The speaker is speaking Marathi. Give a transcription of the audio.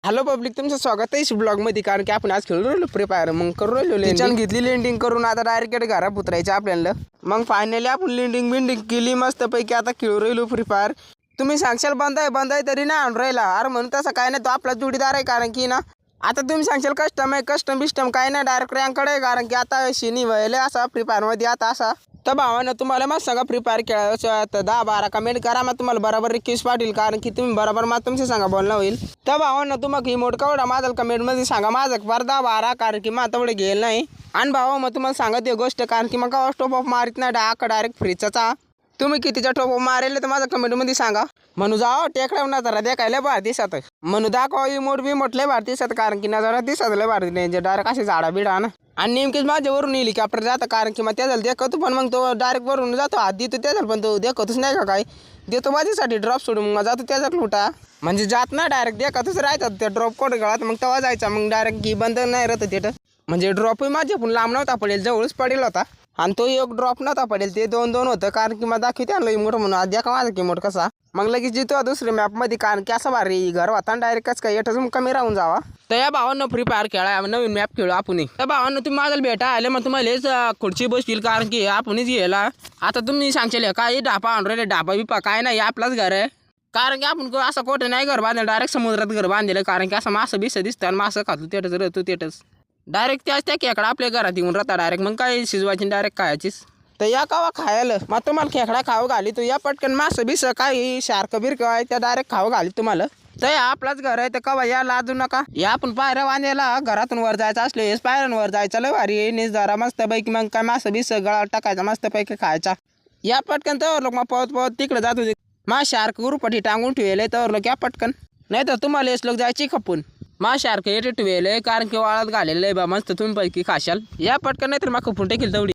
हॅलो पब्लिक, तुमचं स्वागत आहे ब्लॉग मध्ये. कारण की आपण आज खेळू राहिलो फ्री फायर. मग करू राहिलो लेंडिंग, घेतली लेंडिंग करून आता डायरेक्ट घरात उतरायचं आपल्याला. मग फायनली आपण लेंडिंग बिंडिंग केली मस्त पैकी. आता खेळू राहिलो फ्री फायर. तुम्ही सांगशाल बंद आहे तरी नाही आणून राहिला. अरे म्हणून तसं काय नाही, तो आपला जोडीदार आहे. कारण की ना आता तुम्ही सांगशाल कस्टम आहे, कस्टम बिस्टम काय नाही, डायरेक्ट रँकडे आहे. कारण की आता शिनी व्हायला असा फ्री फायर मध्ये आता असा. तर भावानं तुम्हाला मग सांगा फ्री फायर खेळायचं तर 10-12 कमेंट करा. मग तुम्हाला बरोबर रिक्वेस्ट पाठील. कारण की तुम्ही बरोबर मग तुमचे सांगा बोलणं होईल. तर भावानं तुम्हाला ही मोठ कवडा माझा कमेंटमध्ये सांगा. माझं फार 10-12 कारण की मग तेवढे घेईल नाही. आणि भावा मग तुम्हाला सांगत ही गोष्ट, कारण की मग स्टॉप ऑफ मारित नाही डायरेक्ट फ्रीचा. तुम्ही कितीचा टॉप मारेल तर माझ्या कमेंटमध्ये सांगा. म्हणू जाओ टेकड्या ना जरा देखायला भार दिसत. म्हणू दाखवा इमोट बिमोट लय भार दिसत. कारण की नजरा दिसत लय भार नाही डायरेक्ट असे झाडा बिडा ना. आणि नेमकीच माझ्यावरून हेलिकॉप्टर जातं. कारण की मग त्याला देखतो, पण मग तो डायरेक्ट वरून जातो हात देतो त्याला, पण तो देखतच नाही का काय देतो माझ्यासाठी ड्रॉप सोडून. मग जातो त्याचा लुटा म्हणजे जात ना डायरेक्ट देखतच राहतात त्या ड्रॉप कोड गळात. मग तेव्हा जायचा मग डायरेक्ट की बंद नाही राहतं तिथं. म्हणजे ड्रॉपही माझ्या पण लांब नव्हता पडेल, जवळच पडेल होता. आणि तो एक ड्रॉप नव्हता पडेल, ते 2-2 होतं. कारण की मग दाखवते आणलं इमोट म्हणून आद्या का माझा किमोट कसा. मग लगेच जितो दुसऱ्या मॅपमध्ये. कारण की असं भारी घर होता डायरेक्टच काय येतच कमी राहून जावा. तर या भावांना फ्री फायर खेळा, नवीन मॅप खेळू आपण. त्या भावांना तुम्ही माझ्या भेटा आले मग तुम्हाला हेच खुर्ची बसतील. कारण की आपणच गेला. आता तुम्ही सांगशाल काय ढापा आणून राहिले, ढापा बिपा काय नाही, आपलाच घर आहे. कारण की आपण असं कोठे नाही घर बांधलं, डायरेक्ट समुद्रात घर बांधलेलं. कारण की असं मासं बिसं दिसतं आणि मासं खातो तेटच राहतो तेटच. डायरेक्ट त्या खेकडा आपल्या घरात येऊन राहता डायरेक्ट. मग काय शिजवायची डायरेक्ट खायचीच. तर या कावा खायला मग तुम्हाला खेकडा खाऊ घाली. तो या पटकन मासं बिसं काही शार्क बिरक आहे त्या डायरेक्ट खाऊ घाली तुम्हाला. तर आपलाच घर आहे तर कवा या लाजू नका. या आपण पायऱ्या बांधायला घरातून वर जायचं असले हेच पायऱ्यांवर जायचं लय भारी निस जरा मस्त पैकी. मग काय मासं बिसं गळा टाकायचा मस्त पैकी खायचा. या पटकन तर लोक मग पळत पळत तिकडे जात होते. मा शार्क उरुपटी टांगून ठेवले तर लोक या पटकन. नाही तर तुम्हाला हेच लोक जायची खपून. मा शार्क येते ठेवले कारण की वाळत घालेलं आहे बा मस्त तुम्ही पैकी खाशाल. या पटकन नाही तर मग खपून टेकील तेवढी.